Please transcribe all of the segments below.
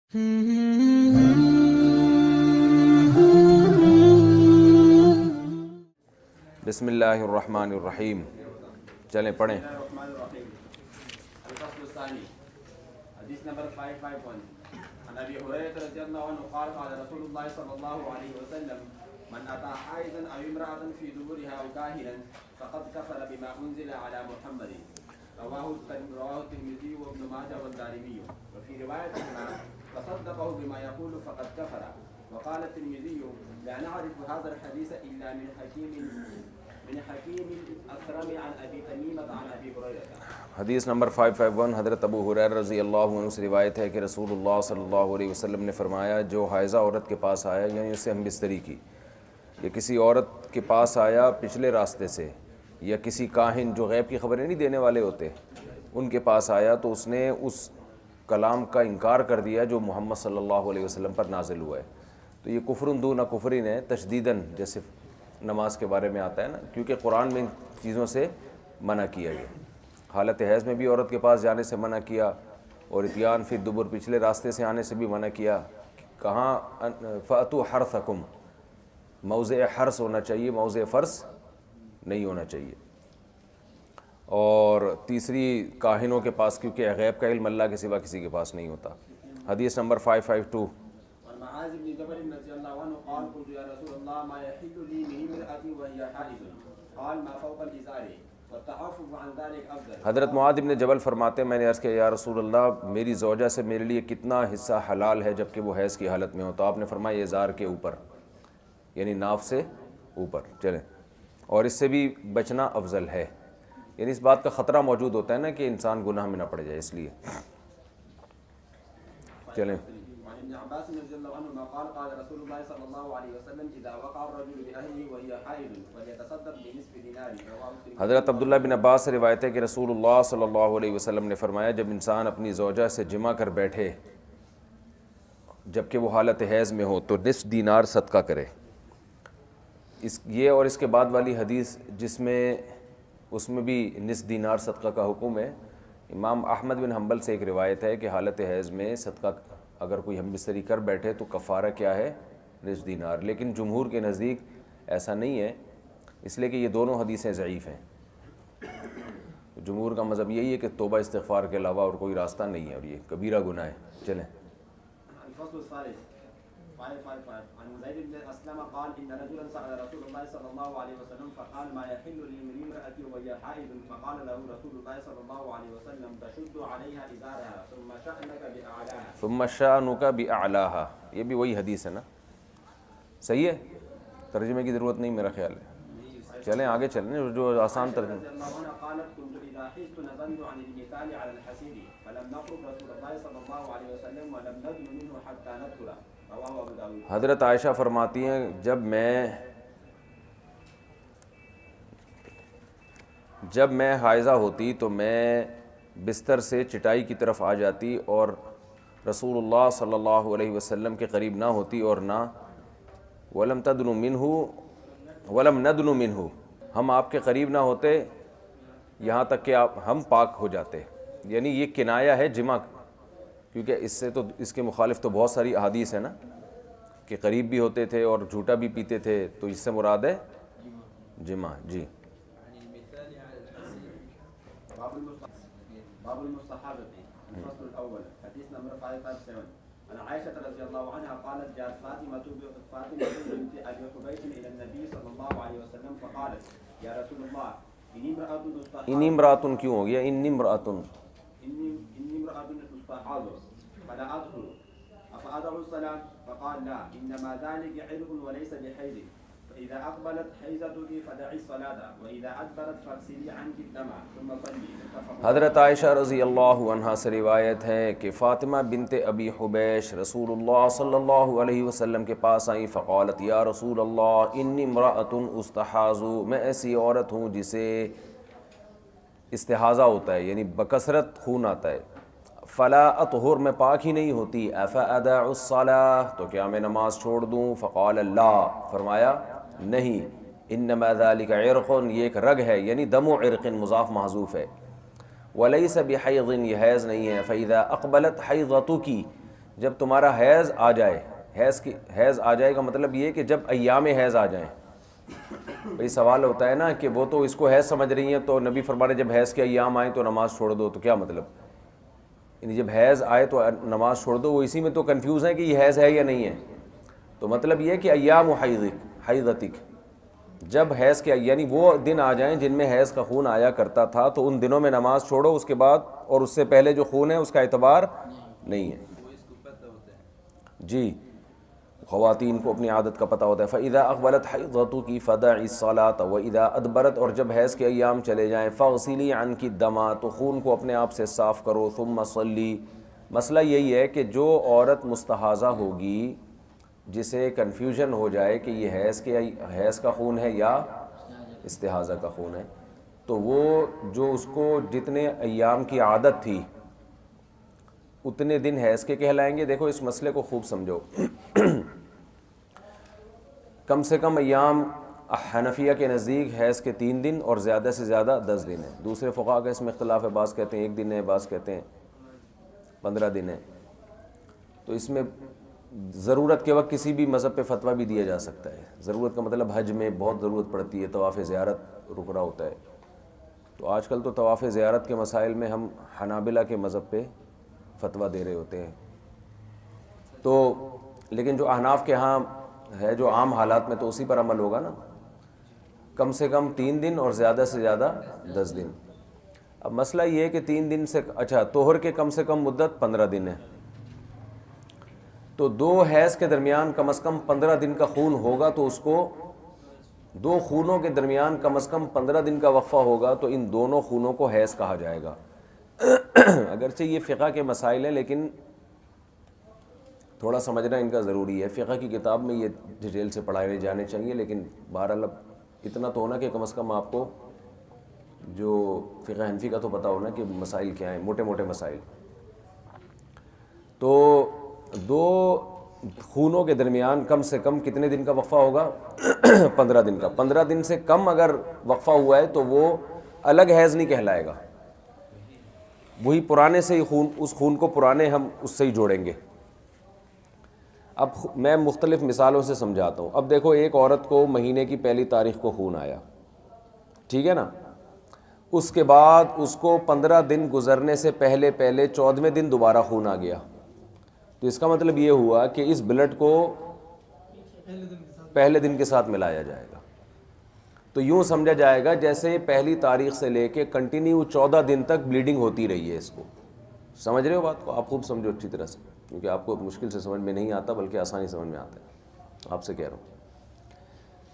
بسم اللہ الرحمن الرحیم. چلیں پڑھیں. الفصل الثاني حديث نمبر 551 عن ابي هريره رضي الله عنه قال قال رسول الله صلى الله عليه وسلم من اتى حائضا او امراه في دبرها او كاهنا فقد كفر بما انزل على محمد. رواه الترمذي وابن ماجه والدارمي. وفي روايه فصدقه بما يقول فقد كفر. وقال الترمذي لا نعرف هذا الحديث الا من حكيم الأثرم عن ابي تميمة عن ابي هريره. حدیث نمبر 551 حضرت ابو ہریرہ رضی اللہ عنہ سے روایت ہے کہ رسول اللہ صلی اللہ علیہ وسلم نے فرمایا جو حائضہ عورت کے پاس آیا یعنی اس سے ہم بستری کی یا کسی عورت کے پاس آیا پچھلے راستے سے یا کسی کاہن جو غیب کی خبریں نہیں دینے والے ہوتے ان کے پاس آیا تو اس نے اس کلام کا انکار کر دیا جو محمد صلی اللہ علیہ وسلم پر نازل ہوا ہے. تو یہ کفر دون کفرین ہے تشدیداً، جیسے نماز کے بارے میں آتا ہے نا، کیونکہ قرآن میں ان چیزوں سے منع کیا گیا. حالت حیض میں بھی عورت کے پاس جانے سے منع کیا اور اتیان فی الدبر پچھلے راستے سے آنے سے بھی منع کیا. کہاں فأتوا حرثکم، موضع حرث ہونا چاہیے، موضع فرض نہیں ہونا چاہیے. اور تیسری کاہنوں کے پاس، کیونکہ غیب کا علم اللہ کے سوا کسی کے پاس نہیں ہوتا. حدیث نمبر 552 معاذ بن جبل رضي الله عنه قال قلت يا رسول الله ما يحل لي من امرأة وهي حائض قال ما فوق الإزار والتعفف عن ذلك أفضل. حضرت معاذ بن جبل فرماتے ہیں میں نے عرض کیا یا رسول اللہ میری زوجہ سے میرے لیے کتنا حصہ حلال ہے جبکہ وہ حیض کی حالت میں ہو؟ تو آپ نے فرمایا ازار کے اوپر، یعنی ناف سے اوپر. چلیں، اور اس سے بھی بچنا افضل ہے، یعنی اس بات کا خطرہ موجود ہوتا ہے نا کہ انسان گناہ میں نہ پڑ جائے، اس لیے. چلیں. ابن عباس رضي الله عنهما قال قال رسول الله صلى الله عليه وسلم اذا وقع الرجل باهله وهي حائض فليتصدق بنصف دينار. حضرت عبداللہ بن عباس سے روایت ہے کہ رسول اللہ صلی اللہ علیہ وسلم نے فرمایا جب انسان اپنی زوجہ سے جمع کر بیٹھے جبکہ وہ حالت حیض میں ہو تو نصف دینار صدقہ کرے. یہ اور اس کے بعد والی حدیث جس میں اس میں بھی نصف دینار صدقہ کا حکم ہے. امام احمد بن حنبل سے ایک روایت ہے کہ حالت حیض میں صدقہ اگر کوئی ہم بستری کر بیٹھے تو کفارہ کیا ہے؟ نصف دینار. لیکن جمہور کے نزدیک ایسا نہیں ہے، اس لیے کہ یہ دونوں حدیثیں ضعیف ہیں. جمہور کا مذہب یہی ہے کہ توبہ استغفار کے علاوہ اور کوئی راستہ نہیں ہے اور یہ کبیرہ گناہ ہے. چلیں. الفصل الثالث 555 عن زيد بن اسلم قال ان رجلا سأل رسول الله صلى الله عليه وسلم فقال ما يحل لي من امرأتي وهي حائض فقال له رسول الله صلى الله عليه وسلم تشد عليها ازارها ثم شأنك بأعلاها ثم شأنك بأعلاها. یہ بھی وہی حدیث ہے نا، صحیح ہے، ترجمے کی ضرورت نہیں میرا خیال ہے. چلیں آگے چلیں جو آسان ترجمہ. قالت كنت اذا حزت نزلت عن المثال على الحسير فلم نخرج رسول الله صلى الله عليه وسلم ولم ندن منه حتى ندخل. رواه ابو داود. حضرت عائشہ فرماتی ہیں جب میں حائضہ ہوتی تو میں بستر سے چٹائی کی طرف آ جاتی اور رسول اللہ صلی اللہ علیہ وسلم کے قریب نہ ہوتی اور نہ ولم تدن ولم ندن منہ، ہم آپ کے قریب نہ ہوتے یہاں تک کہ ہم پاک ہو جاتے. یعنی یہ کنایہ ہے جمع، کیونکہ اس سے تو اس کے مخالف تو بہت ساری احادیث ہیں نا کہ قریب بھی ہوتے تھے اور جھوٹا بھی پیتے تھے، تو اس سے مراد ہے جمع. جی. باب المستحاضة الفصل الأول حديث نمبر 557 عن عائشة رضي الله عنها قالت جاءت فاطمة بنت أبي حبيش إلى النبي صلى الله عليه وسلم فقالت يا رسول الله إني امرأة کیوں ہو گیا؟ إني امرأة مستحاض فلا أدخل أفأدع الصلاة؟ فقال لا إنما ذلك عرق وليس بحيض فإذا أقبلت حيضتك فدعي الصلاة وإذا أدبرت فاغسلي عنك الدم ثم صلي. حضرت عائشہ رضی اللہ عنہا سے روایت ہے کہ فاطمہ بنت ابی حبیش رسول اللہ صلی اللہ علیہ وسلم کے پاس آئیں فقالت یا رسول اللہ انی امرأة استحاض، میں ایسی عورت ہوں جسے استحاضہ ہوتا ہے یعنی بکثرت خون آتا ہے. فلا اطہر، میں پاک ہی نہیں ہوتی. افادع الصلاۃ، تو کیا میں نماز چھوڑ دوں؟ فقال لا، فرمایا نہیں. انما ذلك عرق، یہ ایک رگ ہے یعنی دم و عرق مضاف محذوف ہے. ولیس بحیض، یہ حیض نہیں ہے. فاذا اقبلت حیضتک، جب تمہارا حیض آ جائے، حیض آ جائے کا مطلب یہ کہ جب ایام حیض آ جائیں. بھئی سوال ہوتا ہے نا کہ وہ تو اس کو حیض سمجھ رہی ہیں، تو نبی فرمانے جب حیض کے ایام آئیں تو نماز چھوڑ دو، تو کیا مطلب؟ یعنی جب حیض آئے تو نماز چھوڑ دو. وہ اسی میں تو کنفیوز ہیں کہ یہ حیض ہے یا نہیں ہے. تو مطلب یہ کہ ایام حیضتک، جب حیض کے یعنی وہ دن آ جائیں جن میں حیض کا خون آیا کرتا تھا تو ان دنوں میں نماز چھوڑو. اس کے بعد اور اس سے پہلے جو خون ہے اس کا اعتبار نہیں ہے. جی خواتین کو اپنی عادت کا پتہ ہوتا ہے. فَإِذَا أَقْبَلَتْ حَيْضَتُكِ فَدَعِي الصَّلَاةَ وَإِذَا أَدْبَرَتْ، اور جب حیض کے ایام چلے جائیں فَاغْسِلِي عَنْكِ الدَّمَ، تو خون کو اپنے آپ سے صاف کرو. ثُمَّ صَلِّي، مسئلہ یہی ہے کہ جو عورت مستحاضہ ہوگی جسے کنفیوژن ہو جائے کہ یہ حیض کا خون ہے یا استحاضہ کا خون ہے، تو وہ جو اس کو جتنے ایام کی عادت تھی اتنے دن حیض کے کہلائیں گے. دیکھو اس مسئلے کو خوب سمجھو. کم سے کم ایام حنفیہ کے نزدیک حیض کے 3 دن اور زیادہ سے زیادہ 10 دن ہیں. دوسرے فقہا کا اس میں اختلاف ہے، بعض کہتے ہیں 1 دن ہے، بعض کہتے ہیں 15 دن ہے. تو اس میں ضرورت کے وقت کسی بھی مذہب پہ فتویٰ بھی دیا جا سکتا ہے. ضرورت کا مطلب حج میں بہت ضرورت پڑتی ہے، طواف زیارت رک رہا ہوتا ہے. تو آج کل تو طواف زیارت کے مسائل میں ہم حنابلہ کے مذہب پہ فتویٰ دے رہے ہوتے ہیں. تو لیکن جو احناف کے ہاں ہے جو عام حالات میں تو اسی پر عمل ہوگا نا. کم سے کم 3 دن اور زیادہ سے زیادہ 10 دن. اب مسئلہ یہ ہے کہ 3 دن سے اچھا طہر کے کم سے کم مدت 15 دن ہے، تو 2 حیض کے درمیان کم از کم 15 دن کا خون ہوگا، تو اس کو 2 خونوں کے درمیان کم از کم 15 دن کا وقفہ ہوگا، تو ان دونوں خونوں کو حیض کہا جائے گا. اگرچہ یہ فقہ کے مسائل ہیں لیکن تھوڑا سمجھنا ان کا ضروری ہے. فقہ کی کتاب میں یہ ڈیٹیل سے پڑھائے جانے چاہیے، لیکن بہرحال اب اتنا تو ہونا کہ کم از کم آپ کو جو فقہ حنفی کا تو پتہ ہونا کہ مسائل کیا ہیں، موٹے موٹے مسائل. تو 2 خونوں کے درمیان کم سے کم کتنے دن کا وقفہ ہوگا؟ 15 دن کا. 15 دن سے کم اگر وقفہ ہوا ہے تو وہ الگ حیض نہیں کہلائے گا، وہی پرانے سے ہی خون، اس خون کو پرانے ہم اس سے ہی جوڑیں گے. اب میں مختلف مثالوں سے سمجھاتا ہوں. اب دیکھو ایک عورت کو مہینے کی پہلی تاریخ کو خون آیا، ٹھیک ہے نا. اس کے بعد اس کو 15 دن گزرنے سے پہلے 14ویں دن دوبارہ خون آ گیا. تو اس کا مطلب یہ ہوا کہ اس بلڈ کو پہلے دن کے ساتھ ملایا جائے گا. تو یوں سمجھا جائے گا جیسے پہلی تاریخ سے لے کے کنٹینیو 14 دن تک بلیڈنگ ہوتی رہی ہے. اس کو سمجھ رہے ہو بات کو؟ آپ خوب سمجھو اچھی طرح سے، کیونکہ آپ کو مشکل سے سمجھ میں نہیں آتا بلکہ آسانی سمجھ میں آتا ہے، آپ سے کہہ رہا ہوں.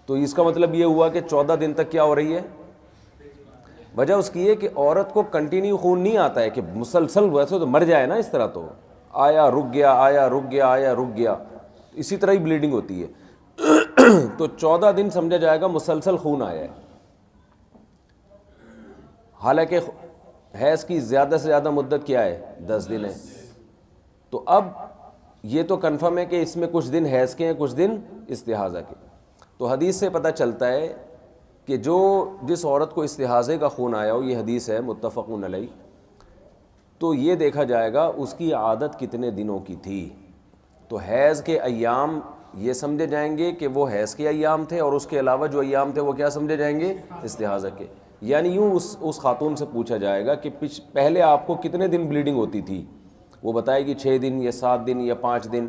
تو اس کا مطلب یہ ہوا کہ 14 دن تک کیا ہو رہی ہے. وجہ اس کی ہے کہ عورت کو کنٹینیو خون نہیں آتا ہے کہ مسلسل، ویسے تو مر جائے نا اس طرح، تو آیا رک گیا، آیا رک گیا، آیا رک گیا، اسی طرح ہی بلیڈنگ ہوتی ہے. تو 14 دن سمجھا جائے گا مسلسل خون آیا ہے. حالانکہ حیض کی زیادہ سے زیادہ مدت کیا ہے؟ 10 دن ہے. تو اب یہ تو کنفرم ہے کہ اس میں کچھ دن حیض کے ہیں، کچھ دن استحاضہ کے. تو حدیث سے پتہ چلتا ہے کہ جس عورت کو استحاضے کا خون آیا ہو، یہ حدیث ہے متفقون علیہ، تو یہ دیکھا جائے گا اس کی عادت کتنے دنوں کی تھی. تو حیض کے ایام یہ سمجھے جائیں گے کہ وہ حیض کے ایام تھے، اور اس کے علاوہ جو ایام تھے وہ کیا سمجھے جائیں گے؟ استحاضہ کے. یعنی یوں اس خاتون سے پوچھا جائے گا کہ پہلے آپ کو کتنے دن بلیڈنگ ہوتی تھی؟ وہ بتائے گی 6 دن یا 7 دن یا 5 دن.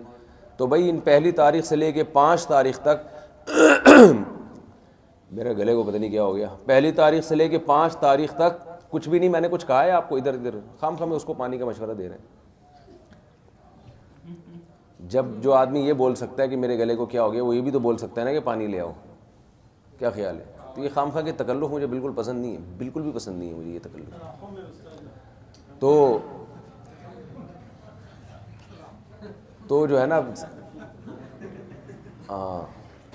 تو بھائی ان پہلی تاریخ سے لے کے 5 تاریخ تک میرے گلے کو پتہ نہیں کیا ہو گیا، پہلی تاریخ سے لے کے 5 تاریخ تک کچھ بھی نہیں. میں نے کچھ کہا ہے آپ کو؟ ادھر ادھر خام خام میں اس کو پانی کا مشورہ دے رہے ہیں. جب جو آدمی یہ بول سکتا ہے کہ میرے گلے کو کیا ہو گیا، وہ یہ بھی تو بول سکتا ہے نا کہ پانی لے آؤ. کیا خیال ہے؟ تو یہ خام خواہ کے تکلف مجھے بالکل پسند نہیں ہے، بالکل بھی پسند نہیں ہے مجھے یہ تکلف. تو جو ہے نا،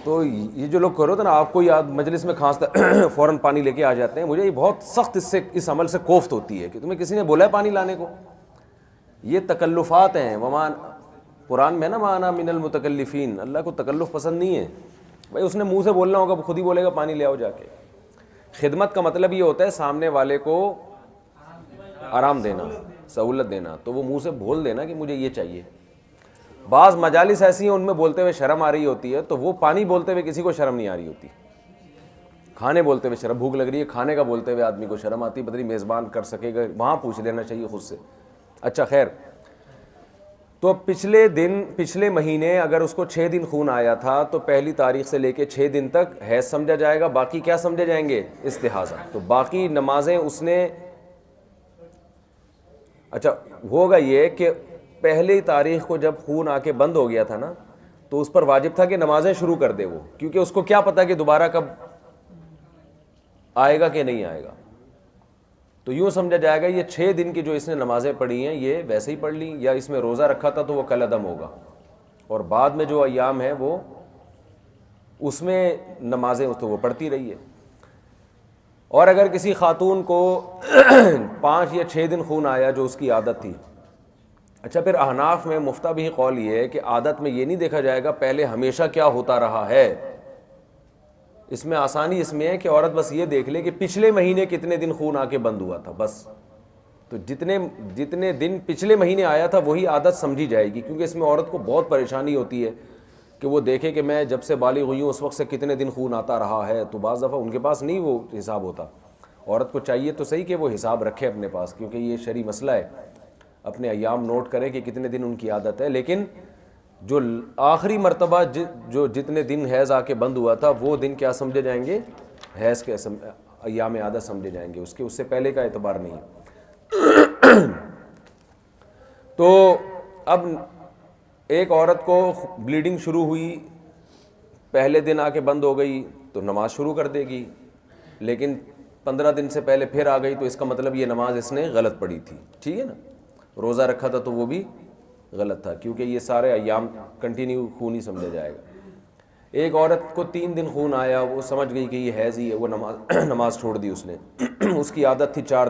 تو یہ جو لوگ کرو تو نا، آپ کو یاد مجلس میں کھانستا فوراً پانی لے کے آ جاتے ہیں. مجھے یہ بہت سخت اس عمل سے کوفت ہوتی ہے کہ تمہیں کسی نے بولا ہے پانی لانے کو. یہ تکلفات ہیں. قرآن میں نا مانا من المتکلفین، اللہ کو تکلف پسند نہیں ہے. بھائی اس نے منہ سے بولنا ہوگا، خود ہی بولے گا پانی لے آؤ جا کے. خدمت کا مطلب یہ ہوتا ہے سامنے والے کو آرام دینا، سہولت دینا. تو وہ منہ سے بول دینا کہ مجھے یہ چاہیے. بعض مجالس ایسی ہیں ان میں بولتے ہوئے شرم آ رہی ہوتی ہے، تو وہ پانی بولتے ہوئے کسی کو شرم نہیں آ رہی ہوتی، کھانے بولتے ہوئے شرم، بھوک لگ رہی ہے ہے کا بولتے ہوئے آدمی کو شرم آتی ہے، پتہ نہیں میزبان کر سکے گا، وہاں پوچھ لینا چاہیے خود سے۔ اچھا خیر، تو پچھلے مہینے اگر اس کو 6 دن خون آیا تھا تو پہلی تاریخ سے لے کے 6 دن تک حیض سمجھا جائے گا، باقی کیا سمجھے جائیں گے؟ استحاضہ۔ تو باقی نمازیں اس نے، اچھا ہوگا یہ کہ پہلی تاریخ کو جب خون آ کے بند ہو گیا تھا نا، تو اس پر واجب تھا کہ نمازیں شروع کر دے وہ، کیونکہ اس کو کیا پتا کہ دوبارہ کب آئے گا کہ نہیں آئے گا۔ تو یوں سمجھا جائے گا یہ 6 دن کی جو اس نے نمازیں پڑھی ہیں یہ ویسے ہی پڑھ لیں، یا اس میں روزہ رکھا تھا تو وہ کل عدم ہوگا، اور بعد میں جو ایام ہیں وہ اس میں نمازیں تو وہ پڑھتی رہی ہے۔ اور اگر کسی خاتون کو 5 یا 6 دن خون آیا جو اس کی عادت تھی، اچھا پھر احناف میں مفتہ بھی قول یہ ہے کہ عادت میں یہ نہیں دیکھا جائے گا پہلے ہمیشہ کیا ہوتا رہا ہے، اس میں آسانی اس میں ہے کہ عورت بس یہ دیکھ لے کہ پچھلے مہینے کتنے دن خون آ کے بند ہوا تھا، بس تو جتنے دن پچھلے مہینے آیا تھا وہی عادت سمجھی جائے گی، کیونکہ اس میں عورت کو بہت پریشانی ہوتی ہے کہ وہ دیکھے کہ میں جب سے بالغ ہوئی ہوں اس وقت سے کتنے دن خون آتا رہا ہے، تو بعض دفعہ ان کے پاس نہیں وہ حساب ہوتا۔ عورت کو چاہیے تو صحیح کہ وہ حساب رکھے اپنے پاس، کیونکہ یہ شرعی مسئلہ ہے، اپنے ایام نوٹ کرے کہ کتنے دن ان کی عادت ہے، لیکن جو آخری مرتبہ جو جتنے دن حیض آ کے بند ہوا تھا وہ دن کیا سمجھے جائیں گے؟ حیض کے ایام عادت سمجھے جائیں گے، اس سے پہلے کا اعتبار نہیں ہے۔ تو اب ایک عورت کو بلیڈنگ شروع ہوئی، پہلے دن آ کے بند ہو گئی تو نماز شروع کر دے گی، لیکن 15 دن سے پہلے پھر آ گئی تو اس کا مطلب یہ نماز اس نے غلط پڑھی تھی، ٹھیک ہے نا؟ روزہ رکھا تھا تو وہ بھی غلط تھا، کیونکہ یہ سارے ایام کنٹینیو خون ہی سمجھا جائے گا۔ ایک عورت کو 3 دن خون آیا، وہ سمجھ گئی کہ یہ حیض ہی ہے، وہ نماز چھوڑ دی اس نے، اس کی عادت تھی 4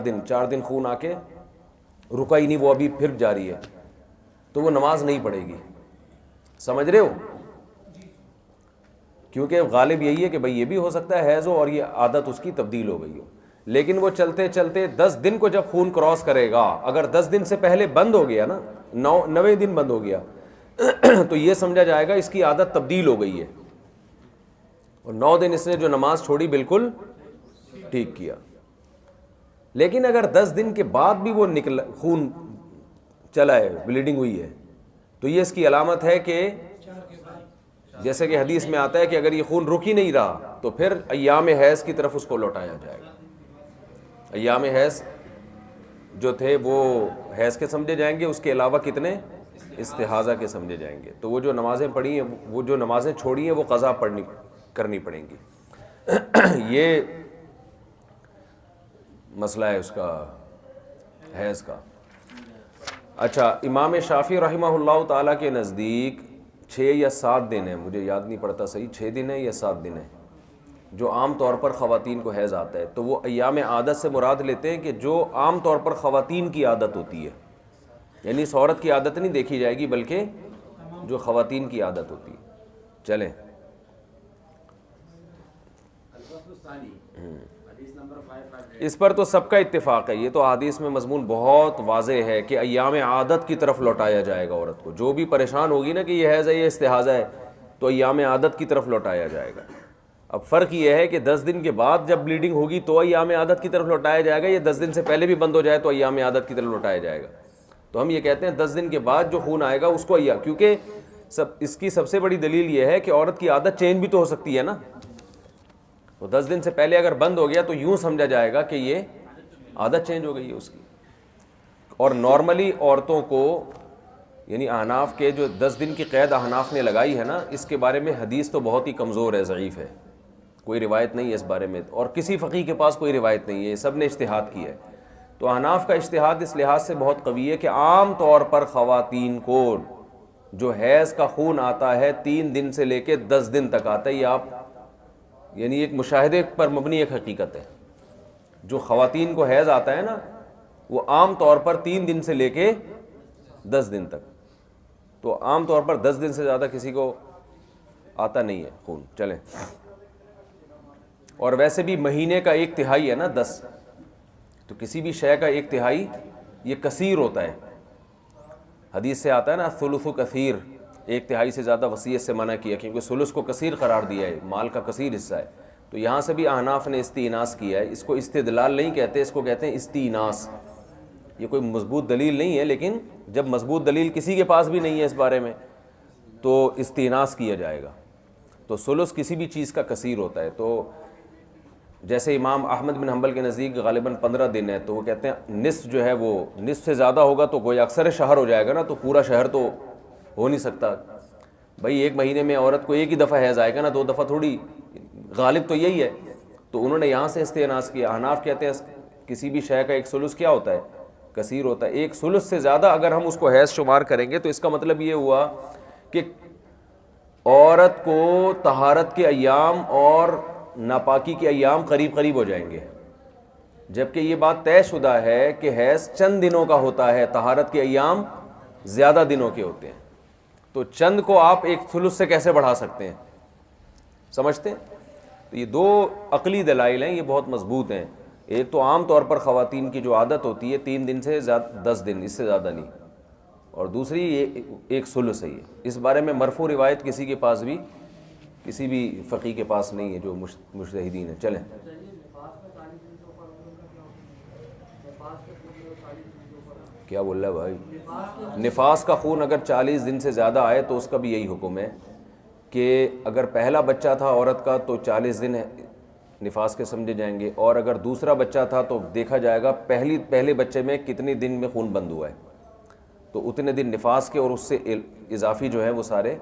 دن خون آ کے رکا ہی نہیں، وہ ابھی پھر جاری ہے، تو وہ نماز نہیں پڑھے گی، سمجھ رہے ہو؟ کیونکہ غالب یہی ہے کہ بھئی یہ بھی ہو سکتا ہے حیض ہو اور یہ عادت اس کی تبدیل ہو گئی ہو، لیکن وہ چلتے چلتے 10 دن کو جب خون کراس کرے گا، اگر 10 دن سے پہلے بند ہو گیا نا، 9ویں دن بند ہو گیا تو یہ سمجھا جائے گا اس کی عادت تبدیل ہو گئی ہے، اور 9 دن اس نے جو نماز چھوڑی بالکل ٹھیک کیا۔ لیکن اگر 10 دن کے بعد بھی وہ خون چلا ہے، بلیڈنگ ہوئی ہے، تو یہ اس کی علامت ہے کہ جیسے کہ حدیث میں آتا ہے کہ اگر یہ خون رک ہی نہیں رہا تو پھر ایام حیض کی طرف اس کو لوٹایا جائے گا۔ ایام حیض جو تھے وہ حیض کے سمجھے جائیں گے، اس کے علاوہ کتنے؟ استحاضہ کے سمجھے جائیں گے۔ تو وہ جو نمازیں پڑھی ہیں، وہ جو نمازیں چھوڑی ہیں وہ قضا کرنی پڑیں گی۔ یہ مسئلہ ہے اس کا حیض کا۔ اچھا، امام شافعی رحمہ اللہ تعالیٰ کے نزدیک 6 یا 7 دن ہیں، مجھے یاد نہیں پڑتا صحیح، 6 دن ہے یا 7 دن ہے جو عام طور پر خواتین کو حیض آتا ہے۔ تو وہ ایام عادت سے مراد لیتے ہیں کہ جو عام طور پر خواتین کی عادت ہوتی ہے، یعنی اس عورت کی عادت نہیں دیکھی جائے گی بلکہ جو خواتین کی عادت ہوتی ہے۔ چلیں، اس پر تو سب کا اتفاق ہے، یہ تو حدیث میں مضمون بہت واضح ہے کہ ایام عادت کی طرف لوٹایا جائے گا عورت کو، جو بھی پریشان ہوگی نا کہ یہ حیض ہے یہ استحاضہ ہے تو ایام عادت کی طرف لوٹایا جائے گا۔ اب فرق یہ ہے کہ 10 دن کے بعد جب بلیڈنگ ہوگی تو ایام عادت کی طرف لوٹایا جائے گا، یا 10 دن سے پہلے بھی بند ہو جائے تو ایام عادت کی طرف لوٹایا جائے گا۔ تو ہم یہ کہتے ہیں 10 دن کے بعد جو خون آئے گا اس کو کیونکہ اس کی سب سے بڑی دلیل یہ ہے کہ عورت کی عادت چینج بھی تو ہو سکتی ہے نا، تو 10 دن سے پہلے اگر بند ہو گیا تو یوں سمجھا جائے گا کہ یہ عادت چینج ہو گئی ہے اس کی۔ اور نارملی عورتوں کو، یعنی احناف کے جو 10 دن کی قید احناف نے لگائی ہے نا، اس کے بارے میں حدیث تو بہت ہی کمزور ہے، ضعیف ہے، کوئی روایت نہیں ہے اس بارے میں، اور کسی فقیہ کے پاس کوئی روایت نہیں ہے، سب نے اجتہاد کیا ہے۔ تو احناف کا اجتہاد اس لحاظ سے بہت قوی ہے کہ عام طور پر خواتین کو جو حیض کا خون آتا ہے 3 دن سے لے کے 10 دن تک آتا ہے، یہ آپ یعنی ایک مشاہدے پر مبنی ایک حقیقت ہے۔ جو خواتین کو حیض آتا ہے نا وہ عام طور پر 3 دن سے لے کے 10 دن تک، تو عام طور پر 10 دن سے زیادہ کسی کو آتا نہیں ہے خون۔ چلیں، اور ویسے بھی مہینے کا 1/3 ہے نا 10، تو کسی بھی شے کا 1/3 یہ کثیر ہوتا ہے، حدیث سے آتا ہے نا ثلث کثیر، ایک تہائی سے زیادہ وصیت سے منع کیا کیونکہ ثلث کو کثیر قرار دیا ہے، مال کا کثیر حصہ ہے. تو یہاں سے بھی احناف نے استئناس کیا ہے. اس کو استدلال نہیں کہتے، اس کو کہتے ہیں استئناس. یہ کوئی مضبوط دلیل نہیں ہے، لیکن جب مضبوط دلیل کسی کے پاس بھی نہیں ہے اس بارے میں تو استئناس کیا جائے گا. تو ثلث کسی بھی چیز کا کثیر ہوتا ہے. تو جیسے امام احمد بن حنبل کے نزدیک غالباً 15 دن ہے، تو وہ کہتے ہیں نصف جو ہے وہ نصف سے زیادہ ہوگا تو گویا اکثر شہر ہو جائے گا نا، تو پورا شہر تو ہو نہیں سکتا. بھائی ایک مہینے میں عورت کو ایک ہی دفعہ حیض آئے گا نا، 2 دفعہ تھوڑی. غالب تو یہی ہے. تو انہوں نے یہاں سے استئناس کیا. احناف کہتے ہیں کسی بھی شے کا ایک ثلث کیا ہوتا ہے؟ کثیر ہوتا ہے. ایک ثلث سے زیادہ اگر ہم اس کو حیض شمار کریں گے تو اس کا مطلب یہ ہوا کہ عورت کو طہارت کے ایام اور ناپاکی کے ایام قریب قریب ہو جائیں گے، جبکہ یہ بات طے شدہ ہے کہ حیض چند دنوں کا ہوتا ہے، طہارت کے ایام زیادہ دنوں کے ہوتے ہیں. تو چند کو آپ ایک ثلث سے کیسے بڑھا سکتے ہیں؟ سمجھتے ہیں؟ تو یہ 2 عقلی دلائل ہیں، یہ بہت مضبوط ہیں. ایک تو عام طور پر خواتین کی جو عادت ہوتی ہے 3 دن سے 10 دن، اس سے زیادہ نہیں. اور دوسری یہ ایک ثلث ہے. یہ اس بارے میں مرفوع روایت کسی کے پاس بھی، کسی بھی فقیہ کے پاس نہیں ہے جو مجتہدین ہیں. چلیں کیا بول رہا ہے بھائی؟ نفاس کا خون اگر 40 دن سے زیادہ آئے تو اس کا بھی یہی حکم ہے کہ اگر پہلا بچہ تھا عورت کا تو 40 دن نفاس کے سمجھے جائیں گے، اور اگر دوسرا بچہ تھا تو دیکھا جائے گا پہلے بچے میں کتنے دن میں خون بند ہوا ہے، تو اتنے دن نفاس کے، اور اس سے اضافی جو ہے وہ سارے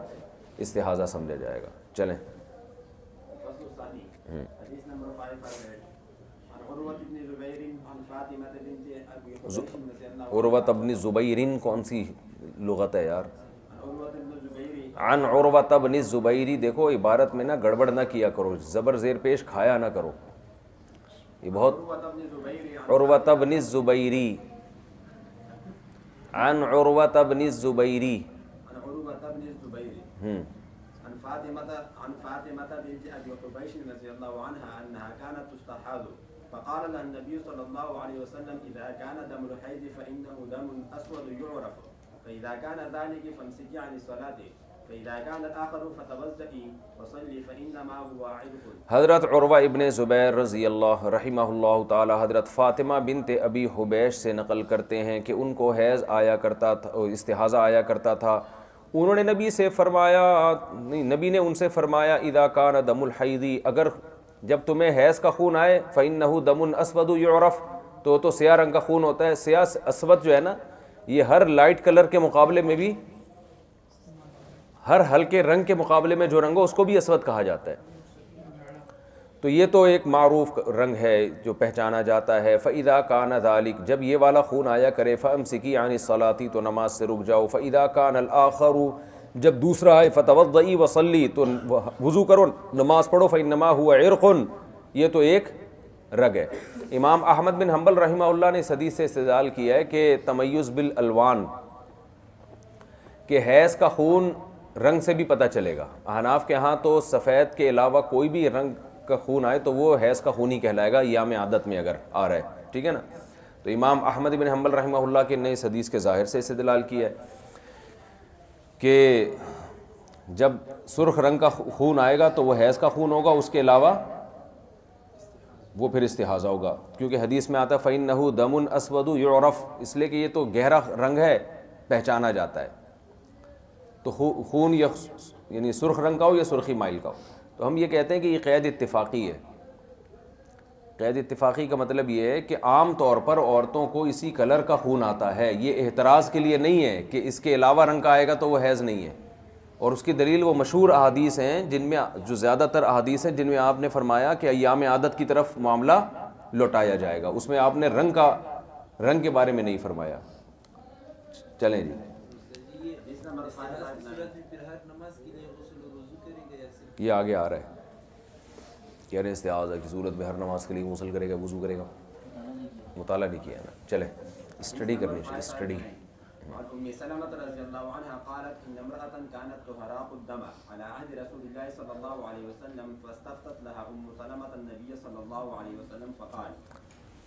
استحاضہ سمجھا جائے گا. چلیں الفصل الثاني حديث نمبر 558 عن عروة بن زبير عن فاطمة بنت أبي حبيش رضي الله عروۃ بن زبیرن کون سی لغت ہے یار؟ عن عروة بن زبير عن عروۃ بن الزبیری. دیکھو عبارت میں نا گڑبڑ نہ کیا کرو، زبر زیر پیش کھایا نہ کرو. یہ بہت عروة بن زبير عروۃ بن الزبیری، عن عروۃ بن الزبیری. عن عروة بن الزبير عن فاطمة بنت أبي حبيش رضي الله عنها أنها كانت تستحاض فقال لها النبي صلى الله عليه وسلم إذا كان دم الحيض فإنه دم أسود يعرف فإذا كان ذلك فامسكي عن الصلاة فإذا كان الآخر فتوضئي وصلي فإنما هو عرق. حضرت عروہ ابن زبیر رضی اللہ رحمہ اللہ تعالی حضرت فاطمہ بنت ابی حبیش سے نقل کرتے ہیں کہ ان کو حیض آیا کرتا تھا، استحاضہ آیا کرتا تھا. انہوں نے نبی سے فرمایا، نبی نے ان سے فرمایا اذا کان دم الحیض، اگر جب تمہیں حیض کا خون آئے فإنہ دم اسود یعرف، تو سیاہ رنگ کا خون ہوتا ہے. سیاہ اسود جو ہے نا، یہ ہر لائٹ کلر کے مقابلے میں بھی، ہر ہلکے رنگ کے مقابلے میں جو رنگ ہو اس کو بھی اسود کہا جاتا ہے. تو یہ تو ایک معروف رنگ ہے جو پہچانا جاتا ہے. فَإِذَا كَانَ ذَلِكَ، جب یہ والا خون آیا کرے فَأَمْسِكِي عَنِ الصَّلَاةِ، تو نماز سے رک جاؤ. فَإِذَا كَانَ الْآخَرُ، جب دوسرا آئے فَتَوَضَّئِي وَصَلِّي، تو وضو کرو نماز پڑھو. فَإِنَّمَا هُوَ عِرْقٌ، یہ تو ایک رگ ہے. امام احمد بن حنبل رحمہ اللہ نے اس حدیث سے استدلال کیا ہے کہ تمیز بالالوان، کہ حیض کا خون رنگ سے بھی پتہ چلے گا. احناف کے ہاں تو سفید کے علاوہ کوئی بھی رنگ کا خون آئے تو وہ حیض کا خون ہی کہلائے گا، ایام عادت میں اگر آ رہا ہے. ٹھیک ہے نا؟ تو امام احمد بن حنبل رحمہ اللہ کے نے اس حدیث کے ظاہر سے استدلال کیا ہے کہ جب سرخ رنگ کا خون آئے گا تو وہ حیض کا خون ہوگا، اس کے علاوہ وہ پھر استحاضہ ہوگا، کیونکہ حدیث میں آتا ہے فَإِنَّهُ دَمٌ أَسْوَدُ يُعْرَفُ، اس لیے کہ یہ تو گہرا رنگ ہے، پہچانا جاتا ہے. تو خون یعنی سرخ رنگ کا ہو یا سرخی مائل کا ہو. تو ہم یہ کہتے ہیں کہ یہ قید اتفاقی ہے. قید اتفاقی کا مطلب یہ ہے کہ عام طور پر عورتوں کو اسی کلر کا خون آتا ہے، یہ احتراز کے لیے نہیں ہے کہ اس کے علاوہ رنگ کا آئے گا تو وہ حیض نہیں ہے. اور اس کی دلیل وہ مشہور احادیث ہیں جن میں، جو زیادہ تر احادیث ہیں جن میں آپ نے فرمایا کہ ایام عادت کی طرف معاملہ لوٹایا جائے گا. اس میں آپ نے رنگ کے بارے میں نہیں فرمایا. چلیں جی، یہ آگے آ رہا ہے کہہ رہے استحاضہ کی صورت میں ہر نماز کے لیے غسل کرے گا، وضو کرے گا. مطالعہ نہیں کیا ہے نا. چلیں اسٹڈی کرنی چاہیے، اسٹڈی. وعن ام سلمة رضي الله عنها قالت ان امرأة كانت تهراق الدم على عهد رسول الله صلى الله عليه وسلم فاستفتت لها ام سلمة النبي صلى الله عليه وسلم فقال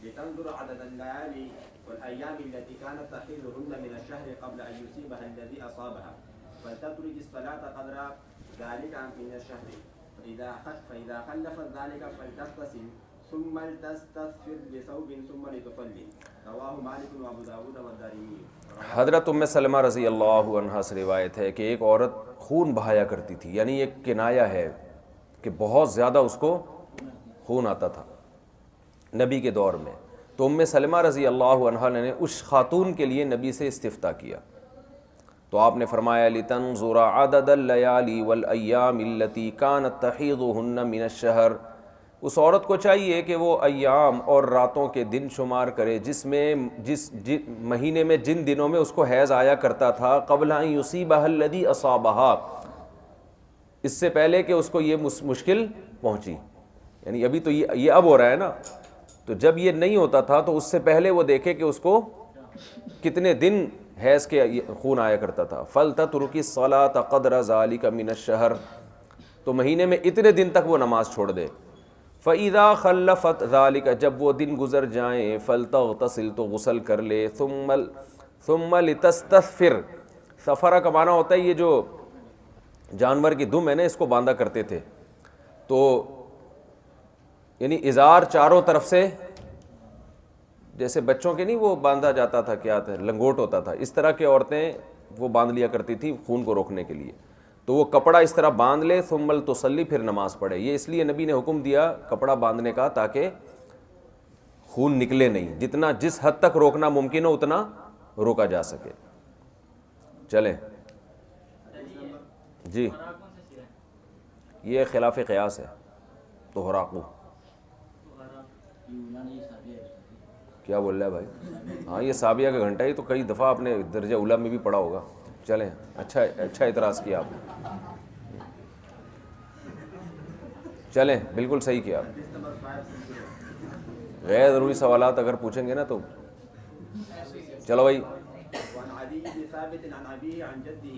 لتنظر عدد الليالي والايام التي كانت تحيضهن من الشهر قبل ان يصيبها الذي اصابها فلتترك الصلاة قدر ذلك من الشهر فإذا خلفت ذلك فلتغتسل ثم لتستغفر بثوب ثم لتصلي رواه مالك وابو داود والدارمي. حضرت ام سلمہ رضی اللہ عنہا سے روایت ہے کہ ایک عورت خون بہایا کرتی تھی، یعنی ایک کنایا ہے کہ بہت زیادہ اس کو خون آتا تھا نبی کے دور میں. تو ام سلمہ رضی اللہ عنہا نے اس خاتون کے لیے نبی سے استفتاء کیا تو آپ نے فرمایا لِتَنْظُرَ عَدَدَ اللَّيَالِي وَالْأَيَّامِ الَّتِي كَانَتْ تَحِيضُهُنَّ مِنَ الشَّهْرِ. اس عورت کو چاہیے کہ وہ ایام اور راتوں کے دن شمار کرے جس مہینے میں جن دنوں میں اس کو حیض آیا کرتا تھا قبل ان یصیبها الذی اصابها، اس سے پہلے کہ اس کو یہ مشکل پہنچی. یعنی ابھی تو یہ اب ہو رہا ہے نا، تو جب یہ نہیں ہوتا تھا تو اس سے پہلے وہ دیکھے کہ اس کو کتنے دن حیض کے خون آیا کرتا تھا. فَلْتَتْرُكِ الصَّلَاةَ قَدْرَ ذَلِكَ مِنَ الشَّهْرِ، تو مہینے میں اتنے دن تک وہ نماز چھوڑ دے. فَإِذَا خَلَّفَتْ ذَلِكَ، جب وہ دن گزر جائیں فَلْتَغْتَسِلْ، تو غسل کر لے. ثُمَّ لِتَسْتَغْفِرْ، سفرہ کا معنی ہوتا ہے یہ جو جانور کی دم ہے نا، اس کو باندھا کرتے تھے، تو یعنی ازار چاروں طرف سے جیسے بچوں کے نہیں وہ باندھا جاتا تھا، کیا تھا لنگوٹ ہوتا تھا، اس طرح کے عورتیں وہ باندھ لیا کرتی تھی خون کو روکنے کے لیے. تو وہ کپڑا اس طرح باندھ لے ثم تصلی، پھر نماز پڑھے. یہ اس لیے نبی نے حکم دیا کپڑا باندھنے کا تاکہ خون نکلے نہیں، جتنا جس حد تک روکنا ممکن ہو اتنا روکا جا سکے. چلیں جی، یہ خلاف قیاس ہے. تو ہراقو کیا بول رہا ہے بھائی؟ ہاں یہ سابیہ کا گھنٹہ ہی تو کئی دفعہ آپ نے درجہ اولیٰ میں بھی پڑھا ہوگا. چلیں، اچھا اعتراض کیا آپ نے. چلیں، بالکل صحیح کیا آپ. غیر ضروری سوالات اگر پوچھیں گے نا تو چلو بھائی. وعن عدي بن ثابت عن أبيه عن جده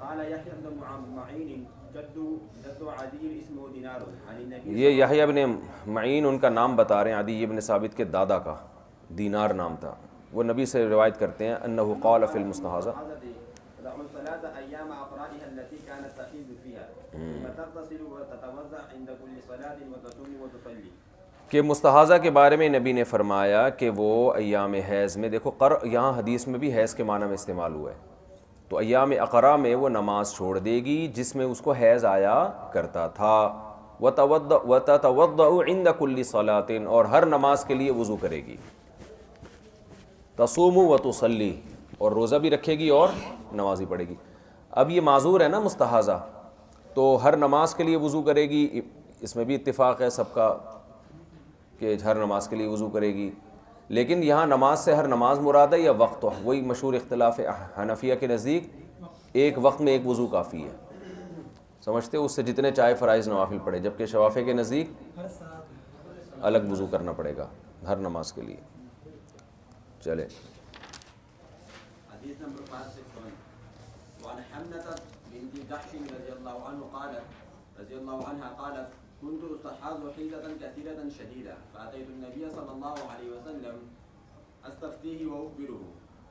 قال يحيى بن معين جد عدي اسمه دينار عن النبي. یہ یحییٰ بن معین ان کا نام بتا رہے ہیں، عدی بن ثابت کے دادا کا دینار نام تھا. وہ نبی سے روایت کرتے ہیں انہ قال فی المستحاضہ، دعوا الصلاة أيام أقرائها التي كانت تحيض فيها ثم تغتسل وتتوضأ عند كل صلاة وتصوم وتصلي. کہ مستحاضہ کے بارے میں نبی نے فرمایا کہ وہ ایام حیض میں، دیکھو یہاں حدیث میں بھی حیض کے معنی میں استعمال ہوا ہے، تو ایام اقرا میں وہ نماز چھوڑ دے گی جس میں اس کو حیض آیا کرتا تھا. وتتوضأ عند كل صلاة، اور ہر نماز کے لیے وضو کرے گی. تصوم وتصلی، اور روزہ بھی رکھے گی اور نماز بھی پڑھے گی. اب یہ معذور ہے نا مستحاضہ، تو ہر نماز کے لیے وضو کرے گی، اس میں بھی اتفاق ہے سب کا کہ ہر نماز کے لیے وضو کرے گی. لیکن یہاں نماز سے ہر نماز مراد ہے یا وقت؟ وہی مشہور اختلاف ہے حنفیہ کے نزدیک ایک وقت میں ایک وضو کافی ہے، سمجھتے ہو، اس سے جتنے چاہے فرائض نوافل پڑھے. جبکہ شوافیہ کے نزدیک الگ وضو کرنا پڑے گا ہر نماز کے لیے. چلے حدیث نمبر 561 وعن حمنة بنت جحش رضي الله عنها قالت كنت استحاض حيضة كثيرة شديدة فأتيت النبي صلى الله عليه وسلم أستفتيه وأخبره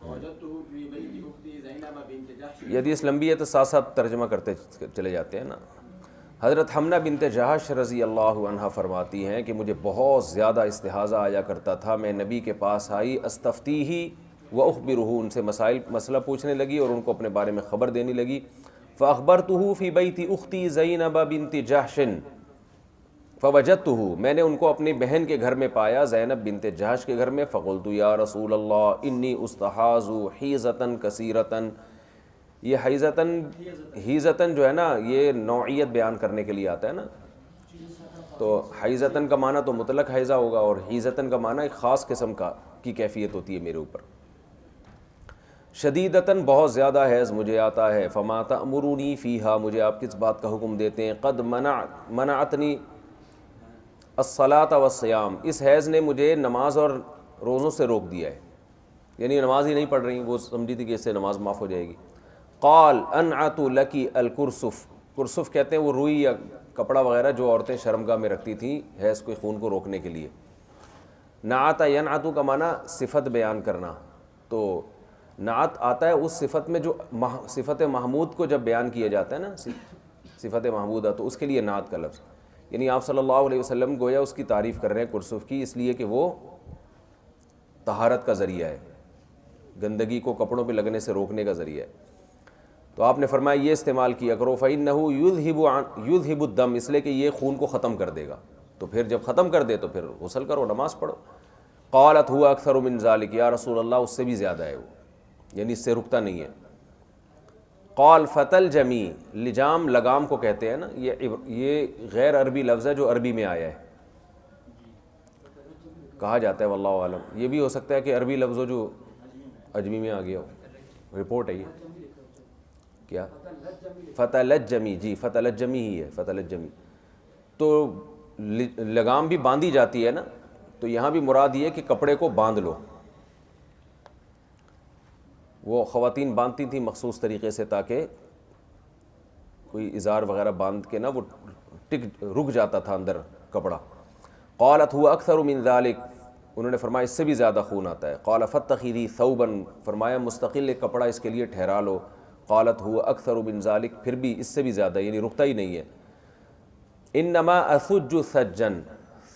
فوجدته في بيت أختي زينب بنت جحش. یہ حدیث لمبی ہے تو ساتھ ساتھ ترجمہ کرتے چلے جاتے ہیں نا. حضرت حمنہ بنت جحش رضی اللہ عنہا فرماتی ہیں کہ مجھے بہت زیادہ استحاضہ آیا کرتا تھا. میں نبی کے پاس آئی، استفتیہ واخبرہ، ان سے مسئلہ پوچھنے لگی اور ان کو اپنے بارے میں خبر دینے لگی. فاخبرتہ فی بیت اختی زینب بنت جحش فوجدتہ، میں نے ان کو اپنی بہن کے گھر میں پایا، زینب بنت جحش کے گھر میں. فقلت یا رسول اللہ انی استحاض حیضۃ کثیرۃ. یہ حیضتاً جو ہے نا، یہ نوعیت بیان کرنے کے لیے آتا ہے نا. تو حیضتاً کا معنی تو مطلق حیضہ ہوگا، اور حیضتاً کا معنی ایک خاص قسم کی کیفیت ہوتی ہے میرے اوپر. شدیدتاً بہت زیادہ حیض مجھے آتا ہے. فما تأمرونی فیہا، مجھے آپ کس بات کا حکم دیتے ہیں؟ قد منعتنی الصلاۃ والصیام، اس حیض نے مجھے نماز اور روزوں سے روک دیا ہے. یعنی نماز ہی نہیں پڑھ رہی، وہ سمجھی تھی کہ اس سے نماز معاف ہو جائے گی. قال انعت لکی الکرسف، کرسف کہتے ہیں وہ روئی یا کپڑا وغیرہ جو عورتیں شرمگاہ میں رکھتی تھیں حیض کے خون کو روکنے کے لیے. نعت ینعت کا معنی صفت بیان کرنا، تو نعت آتا ہے اس صفت میں جو صفت محمود کو جب بیان کیا جاتا ہے نا، صفت محمودہ، تو اس کے لیے نعت کا لفظ، یعنی آپ صلی اللہ علیہ وسلم گویا اس کی تعریف کر رہے ہیں کرسف کی، اس لیے کہ وہ طہارت کا ذریعہ ہے، گندگی کو کپڑوں پہ لگنے سے روکنے کا ذریعہ ہے۔ تو آپ نے فرمایا یہ استعمال کیا کرو، فَإِنَّهُ يُذْهِبُ الدَّمَ، اس لیے کہ یہ خون کو ختم کر دے گا، تو پھر جب ختم کر دے تو پھر غسل کرو، نماز پڑھو۔ قالت هُوَ أَكْثَرُ مِنْ ذَلِكَ، یا رسول اللہ اس سے بھی زیادہ ہے وہ، یعنی اس سے رکتا نہیں ہے۔ قال فتلجمی، لجام لگام کو کہتے ہیں نا، یہ غیر عربی لفظ ہے جو عربی میں آیا ہے، کہا جاتا ہے واللہ عالم، یہ بھی ہو سکتا ہے کہ عربی لفظ ہو جو عجمی میں آ گیا ہو، رپورٹ ہے یہ کیا فتلجمی، جی فتلجمی ہی ہے، فتلجمی۔ تو لگام بھی باندھی جاتی ہے نا، تو یہاں بھی مراد یہ ہے کہ کپڑے کو باندھ لو، وہ خواتین باندھتی تھیں مخصوص طریقے سے تاکہ کوئی ازار وغیرہ باندھ کے نا وہ رک جاتا تھا اندر کپڑا۔ قالت هو اکثر من ذلك، انہوں نے فرمایا اس سے بھی زیادہ خون آتا ہے۔ قال فاتخذی ثوبا، فرمایا مستقل ایک کپڑا اس کے لیے ٹھہرا لو۔ قالت هو اکثر من ذلك، پھر بھی اس سے بھی زیادہ، یعنی رکتا ہی نہیں ہے۔ انما اسج سجا،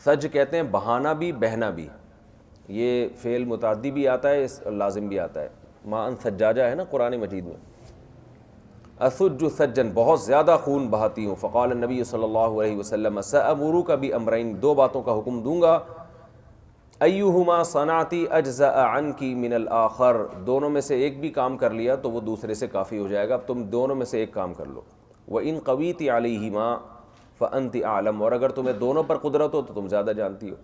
سج کہتے ہیں بہانا بھی بہنا بھی، یہ فعل متعدی بھی آتا ہے، لازم بھی آتا ہے، ما ان سجاجہ ہے نا قرآن مجید میں، اسج سجن، بہت زیادہ خون بہاتی ہوں۔ فقال النبی صلی اللہ علیہ وسلم سأمرک بامرین، دو باتوں کا حکم دوں گا، ایہما صنعتی اجزأ عنکی من الآخر، دونوں میں سے ایک بھی کام کر لیا تو وہ دوسرے سے کافی ہو جائے گا، اب تم دونوں میں سے ایک کام کر لو۔ وإن قویت علیہما فأنت اعلم، اور اگر تمہیں دونوں پر قدرت ہو تو تم زیادہ جانتی ہو۔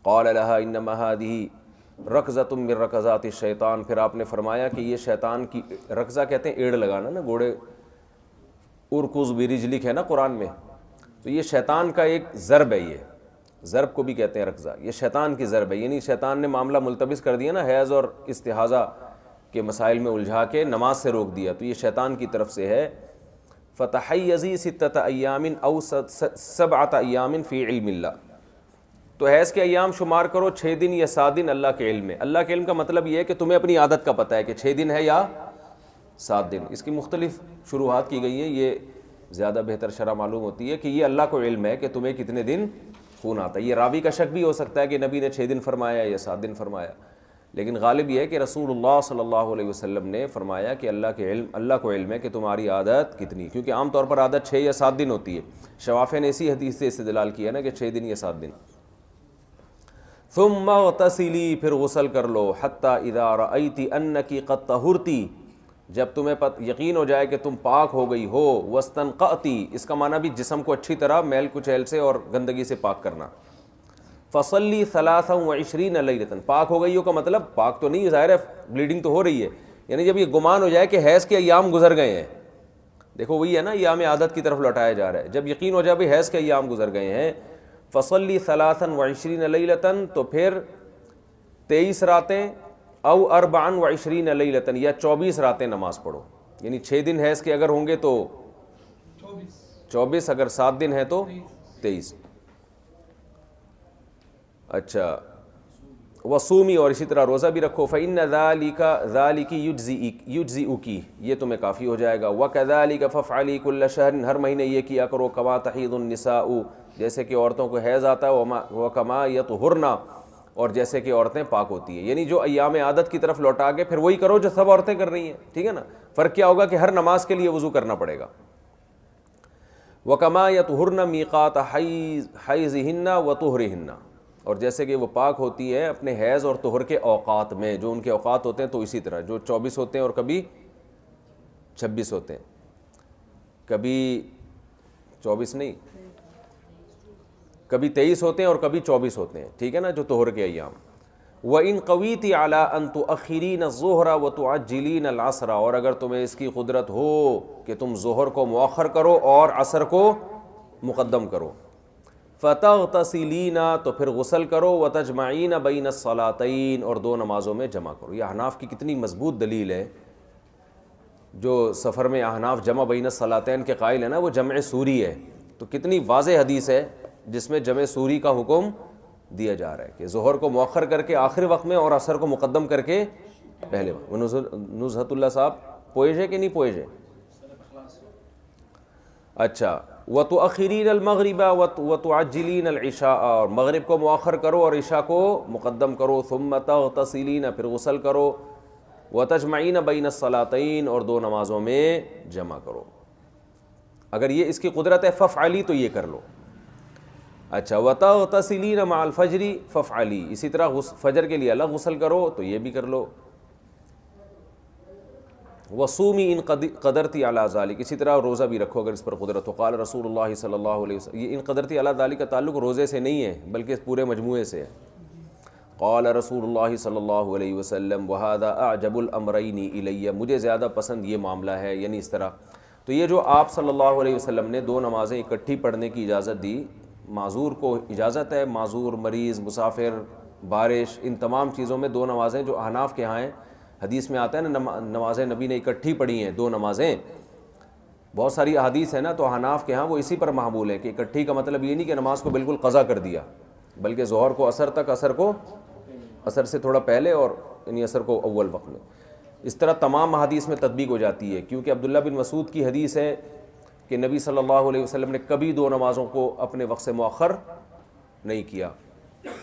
قال لها انما هذه رکضۃ من رکضات الشیطان، پھر آپ نے فرمایا کہ یہ شیطان کی، رکضہ کہتے ہیں ایڑ لگانا نا، گھوڑے ارکض برجلک ہے نا قرآن میں، تو یہ شیطان کا ایک ضرب ہے، یہ ضرب کو بھی کہتے ہیں رکضہ، یہ شیطان کی ضرب ہے، یعنی شیطان نے معاملہ ملتبس کر دیا نا، حیض اور استحاضہ کے مسائل میں الجھا کے نماز سے روک دیا، تو یہ شیطان کی طرف سے ہے۔ فتحیزی ستۃ ایام او سبعۃ ایام فی علم اللہ، تو حیض کے ایام شمار کرو 6 دن یا 7 دن اللہ کے علم میں۔ اللہ کے علم کا مطلب یہ ہے کہ تمہیں اپنی عادت کا پتہ ہے کہ 6 دن ہے یا 7 دن، اس کی مختلف شروحات کی گئی ہیں، یہ زیادہ بہتر شرح معلوم ہوتی ہے کہ یہ اللہ کو علم ہے کہ تمہیں کتنے دن خون آتا ہے۔ یہ راوی کا شک بھی ہو سکتا ہے کہ نبی نے 6 دن فرمایا یا 7 دن فرمایا، لیکن غالب یہ ہے کہ رسول اللہ صلی اللہ علیہ وسلم نے فرمایا کہ اللہ کو علم ہے کہ تمہاری عادت کتنی، کیونکہ عام طور پر عادت 6 یا 7 دن ہوتی ہے، شوافع نے اسی حدیث سے استدلال کیا نا کہ 6 دن یا 7 دن۔ ثم اغتسلی، پھر غسل کر لو، حتی اذا رأیتی انکی قد طہرتی، جب تمہیں یقین ہو جائے کہ تم پاک ہو گئی ہو، واستنقعتی، اس کا معنی بھی جسم کو اچھی طرح میل کچیل سے اور گندگی سے پاک کرنا۔ فصلی 23 لیلۃ، پاک ہو گئی ہو کا مطلب پاک تو نہیں، ظاہر ہے بلیڈنگ تو ہو رہی ہے، یعنی جب یہ گمان ہو جائے کہ حیض کے ایام گزر گئے ہیں، دیکھو وہی ہے نا، ایام عادت کی طرف لوٹایا جا رہا ہے، جب یقین ہو جائے بھی حیض کے ایام گزر گئے ہیں، فصلی 23 لیلۃ، تو پھر 23 راتیں، او 24 لیلۃ، یا 24 راتیں نماز پڑھو، یعنی 6 دن حیض کے اگر ہوں گے تو 24، اگر 7 دن ہے تو 23۔ اچھا، وصومی، اور اسی طرح روزہ بھی رکھو، فإن ذالک یجزئک، یہ تمہیں کافی ہو جائے گا، وکذالک فافعلی کل شہر، ہر مہینے یہ کیا کرو، کما تحیض النساء، جیسے کہ عورتوں کو حیض آتا ہے، وکما یطہرن، اور جیسے کہ عورتیں پاک ہوتی ہیں، یعنی جو ایام عادت کی طرف لوٹا کے پھر وہی کرو جو سب عورتیں کر رہی ہیں، ٹھیک ہے نا، فرق کیا ہوگا کہ ہر نماز کے لیے وضو کرنا پڑے گا۔ وکما یطہرن میقات حیضہن وطہرہن، اور جیسے کہ وہ پاک ہوتی ہیں اپنے حیض اور طہر کے اوقات میں، جو ان کے اوقات ہوتے ہیں تو اسی طرح جو 24 ہوتے ہیں اور کبھی 26 ہوتے ہیں، کبھی 24 نہیں، کبھی 23 ہوتے ہیں اور کبھی 24 ہوتے ہیں، ٹھیک ہے نا، جو طہر کے ایام۔ وَإِن قَوِيتِ عَلَىٰ أَن تُؤَخِّرِينَ الظُّهْرَ وَتُعَجِّلِينَ الْعَصْرَ، اور اگر تمہیں اس کی قدرت ہو کہ تم ظہر کو مؤخر کرو اور عصر کو مقدم کرو، فَتَغْتَسِلِينَ، تو پھر غسل کرو، وَتَجْمَعِينَ بَيْنَ الصَّلَاتَيْن، اور 2 نمازوں میں جمع کرو۔ یہ احناف کی کتنی مضبوط دلیل ہے، جو سفر میں احناف جمع بین الصلاتین کے قائل ہے نا، وہ جمع سوری ہے، تو کتنی واضح حدیث ہے جس میں جمع سوری کا حکم دیا جا رہا ہے کہ ظہر کو مؤخر کر کے آخر وقت میں اور عصر کو مقدم کر کے پہلے نزہت اللہ صاحب پوئش ہے کہ نہیں پوئش ہے؟ اچھا، وَتُؤَخِّرِينَ الْمَغْرِبَ وَتُعَجِّلِينَ الْعِشَاءَ، اور مغرب کو مؤخر کرو اور عشاء کو مقدم کرو، ثُمَّ تَغْتَسِلِينَ، پھر غسل کرو، وَتَجْمَعِينَ بَيْنَ الصَّلَاتَيْن، اور دو نمازوں میں جمع کرو۔ اگر یہ اس کی قدرت ہے فَافْعَلِي تو یہ کر لو۔ اچھا، وَتَغْتَسِلِينَ مَعَ الْفَجْرِ فَافْعَلِي، اسی طرح فجر کے لیے الگ غسل کرو تو یہ بھی کر لو۔ وصومی ان قدرتی علی ذالک، اسی طرح روزہ بھی رکھو اگر اس پر قدرت ہو۔ قال رسول اللہ صلی اللہ علیہ وسلم، یہ ان قدرتی علی ذالک کا تعلق روزے سے نہیں ہے بلکہ پورے مجموعے سے ہے۔ قال رسول اللہ صلی اللہ علیہ وسلم وہذا اعجب الامرین الی، مجھے زیادہ پسند یہ معاملہ ہے، یعنی اس طرح۔ تو یہ جو آپ صلی اللہ علیہ وسلم نے دو نمازیں اکٹھی پڑھنے کی اجازت دی، معذور کو اجازت ہے، معذور، مریض، مسافر، بارش، ان تمام چیزوں میں دو نمازیں جو احناف کے ہاں ہیں، حدیث میں آتا ہے نا نمازیں نبی نے اکٹھی پڑھی ہیں دو نمازیں، بہت ساری احادیث ہیں نا، تو احناف کے ہاں وہ اسی پر محمول ہے کہ اکٹھی کا مطلب یہ نہیں کہ نماز کو بالکل قضا کر دیا، بلکہ ظہر کو عصر تک، عصر کو عصر سے تھوڑا پہلے، اور یعنی عصر کو اول وقت میں۔ اس طرح تمام احادیث میں تطبیق ہو جاتی ہے، کیونکہ عبداللہ بن مسعود کی حدیث ہے کہ نبی صلی اللہ علیہ وسلم نے کبھی دو نمازوں کو اپنے وقت سے مؤخر نہیں کیا۔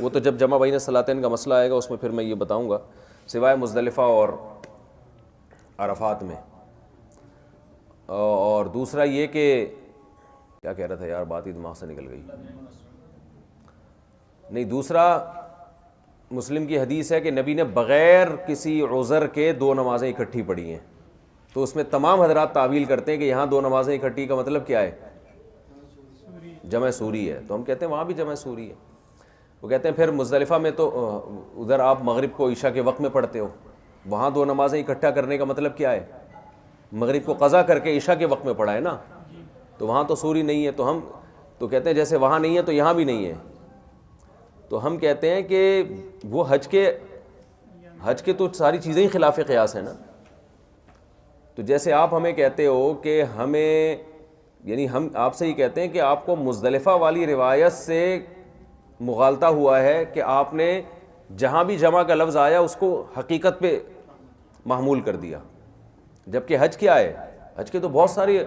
وہ تو جب جمع بین الصلاتین کا مسئلہ آئے گا اس میں پھر میں یہ بتاؤں گا، سوائے مزدلفہ اور عرفات میں۔ اور دوسرا یہ کہ کیا کہہ رہا تھا یار، بات ہی دماغ سے نکل گئی۔ نہیں، دوسرا مسلم کی حدیث ہے کہ نبی نے بغیر کسی عذر کے دو نمازیں اکٹھی پڑھی ہیں، تو اس میں تمام حضرات تعویل کرتے ہیں کہ یہاں دو نمازیں اکٹھی کا مطلب کیا ہے؟ جمع سوری ہے، تو ہم کہتے ہیں وہاں بھی جمع سوری ہے۔ وہ کہتے ہیں پھر مزدلفہ میں تو ادھر آپ مغرب کو عشاء کے وقت میں پڑھتے ہو، وہاں دو نمازیں اکٹھا کرنے کا مطلب کیا ہے؟ مغرب کو قضا کر کے عشاء کے وقت میں پڑھا ہے نا، تو وہاں تو سوری نہیں ہے، تو ہم تو کہتے ہیں جیسے وہاں نہیں ہے تو یہاں بھی نہیں ہے۔ تو ہم کہتے ہیں کہ وہ حج کے تو ساری چیزیں ہی خلاف قیاس ہیں نا۔ تو جیسے آپ ہمیں کہتے ہو کہ ہمیں، یعنی ہم آپ سے یہ کہتے ہیں کہ آپ کو مزدلفہ والی روایت سے مغالطہ ہوا ہے کہ آپ نے جہاں بھی جمع کا لفظ آیا اس کو حقیقت پہ محمول کر دیا، جبکہ حج کیا ہے؟ حج کے تو بہت سارے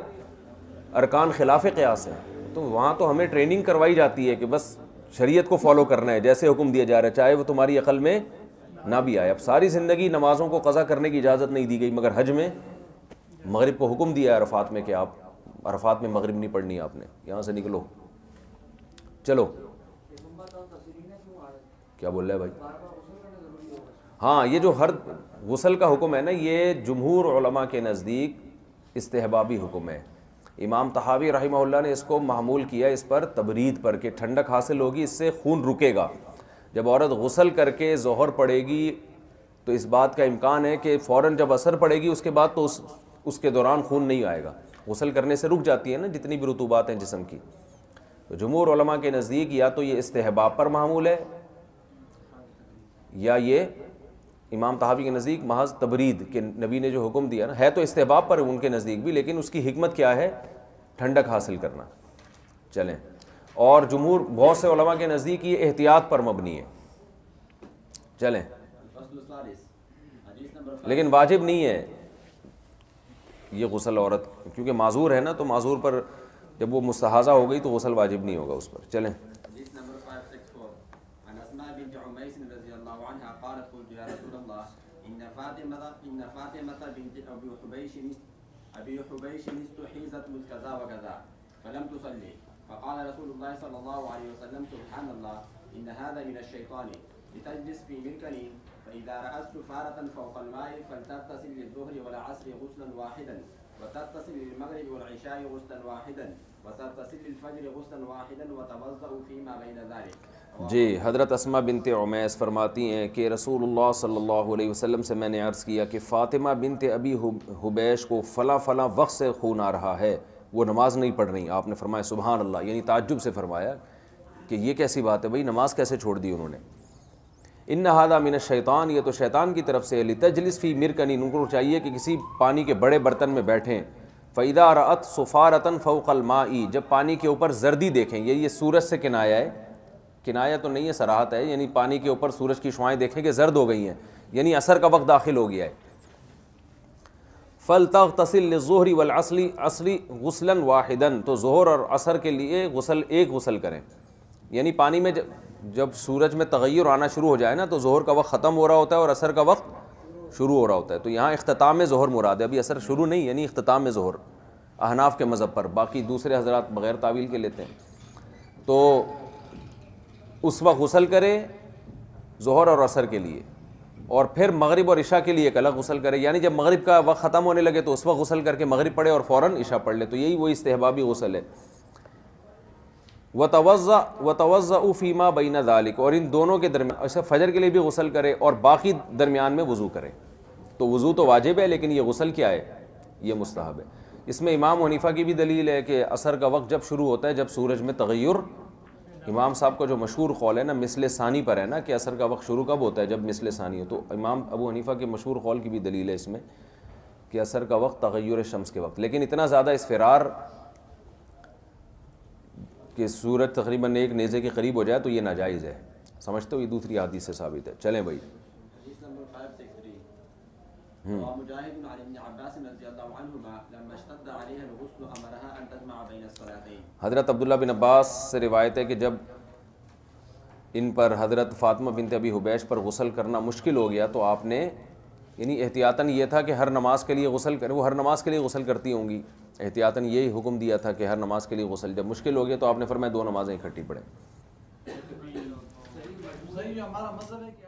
ارکان خلاف قیاس ہیں، تو وہاں تو ہمیں ٹریننگ کروائی جاتی ہے کہ بس شریعت کو فالو کرنا ہے، جیسے حکم دیا جا رہا ہے چاہے وہ تمہاری عقل میں نہ بھی آئے۔ اب ساری زندگی نمازوں کو قضا کرنے کی اجازت نہیں دی گئی، مگر حج میں مغرب کو حکم دیا ہے عرفات میں کہ آپ عرفات میں مغرب نہیں پڑھنی، آپ نے یہاں سے نکلو۔ چلو، کیا بول رہا ہے بھائی؟ ہاں، یہ جو ہر غسل کا حکم ہے نا، یہ جمہور علماء کے نزدیک استحبابی حکم ہے۔ امام طحاوی رحمہ اللہ نے اس کو محمول کیا اس پر تبرید پر، کہ ٹھنڈک حاصل ہوگی، اس سے خون رکے گا۔ جب عورت غسل کر کے ظہر پڑے گی تو اس بات کا امکان ہے کہ فوراً جب عصر پڑے گی اس کے بعد تو اس کے دوران خون نہیں آئے گا، غسل کرنے سے رک جاتی ہے نا جتنی بھی رطوبات ہیں جسم کی۔ تو جمہور علماء کے نزدیک یا تو یہ استحباب پر محمول ہے، یا یہ امام طحاوی کے نزدیک محض تبرید، کہ نبی نے جو حکم دیا نا، ہے تو استحباب پر ان کے نزدیک بھی، لیکن اس کی حکمت کیا ہے؟ ٹھنڈک حاصل کرنا۔ چلیں، اور جمہور بہت سے علماء کے نزدیک یہ احتیاط پر مبنی ہے۔ چلیں، لیکن واجب نہیں ہے یہ غسل عورت، کیونکہ معذور ہے نا، تو معذور پر جب وہ مستحاضہ ہو گئی تو غسل واجب نہیں ہوگا اس پر۔ چلیں، إن فاطمة بنت أبي حبيش استحيزت كذا وكذا فلم تصلي، فقال رسول الله صلى الله عليه وسلم سبحان الله إن هذا من الشيطان لتجلس في مركني، فإذا رأت سفارة فوق الماء فلتغتسل للظهر والعصر غسلا واحدا، وتغتسل للمغرب والعشاء غسلا واحدا، وتغتسل للفجر غسلا واحدا، وتوضأ فيما بين ذلك۔ جی، حضرت اسماء بنت عمیس فرماتی ہیں کہ رسول اللہ صلی اللہ علیہ وسلم سے میں نے عرض کیا کہ فاطمہ بنت ابی حبیش کو فلاں فلاں وقت سے خون آ رہا ہے، وہ نماز نہیں پڑھ رہی۔ آپ نے فرمایا سبحان اللہ، یعنی تعجب سے فرمایا کہ یہ کیسی بات ہے بھائی، نماز کیسے چھوڑ دی انہوں نے۔ ان ھذا من الشیطان، یہ تو شیطان کی طرف سے۔ لتجلس فی مرکن، ان کو چاہیے کہ کسی پانی کے بڑے برتن میں بیٹھیں۔ فاذا رأت صفارة فوق الماء، جب پانی کے اوپر زردی دیکھیں، یہ سورج سے کنایا ہے، کنایا تو نہیں ہے، صراحت ہے، یعنی پانی کے اوپر سورج کی شعاعیں دیکھیں کہ زرد ہو گئی ہیں، یعنی عصر کا وقت داخل ہو گیا ہے. فَلْتَغْتَسِلْ لِلظُّهْرِ وَالْعَصْرِ غُسْلًا وَاحِدًا, تو ظہر اور عصر کے لیے ایک غسل کریں. یعنی پانی میں جب سورج میں تغیر آنا شروع ہو جائے نا تو ظہر کا وقت ختم ہو رہا ہوتا ہے اور عصر کا وقت شروع ہو رہا ہوتا ہے. تو یہاں اختتام میں ظہر مراد ہے, ابھی عصر شروع نہیں, یعنی اختتام میں ظہر احناف کے مذہب پر. باقی دوسرے حضرات بغیر تعویل کے لیتے ہیں. تو اس وقت غسل کرے ظہر اور عصر کے لیے, اور پھر مغرب اور عشاء کے لیے ایک الگ غسل کرے. یعنی جب مغرب کا وقت ختم ہونے لگے تو اس وقت غسل کر کے مغرب پڑھے اور فوراً عشاء پڑھ لے. تو یہی وہ استحبابی غسل ہے. وَتَوَضَّأُ فِي مَا بَيْنَ ذَلِكَ, اور ان دونوں کے درمیان, ایسے فجر کے لیے بھی غسل کرے اور باقی درمیان میں وضو کرے. تو وضو تو واجب ہے, لیکن یہ غسل کیا ہے, یہ مستحب ہے. اس میں امام حنیفہ کی بھی دلیل ہے کہ عصر کا وقت جب شروع ہوتا ہے جب سورج میں تغیر, امام صاحب کا جو مشہور قول ہے نا مثل ثانی پر ہے نا کہ عصر کا وقت شروع کب ہوتا ہے, جب مثل ثانی ہو. تو امام ابو حنیفہ کے مشہور قول کی بھی دلیل ہے اس میں کہ عصر کا وقت تغیر شمس کے وقت. لیکن اتنا زیادہ اسفرار کہ سورج تقریباً ایک نیزے کے قریب ہو جائے تو یہ ناجائز ہے. سمجھتے ہو, یہ دوسری حدیث سے ثابت ہے. چلیں بھائی. حدیث نمبر 563 ومجاهد عن ابن عباس رضی اللہ عنہما لما اشتد علیها الغسل امرها ان تجمع بین الصلاتین. حضرت عبداللہ بن عباس سے روایت ہے کہ جب ان پر حضرت فاطمہ بنت ابی حبیش پر غسل کرنا مشکل ہو گیا تو آپ نے, یعنی احتیاطاً یہ تھا کہ ہر نماز کے لیے غسل کرے, وہ ہر نماز کے لیے غسل کرتی ہوں گی, احتیاطاً یہی حکم دیا تھا کہ ہر نماز کے لیے غسل. جب مشکل ہو گیا تو آپ نے فرمایا 2 نمازیں اکٹھی پڑھیں. صحیح ہمارا مذہب ہے کہ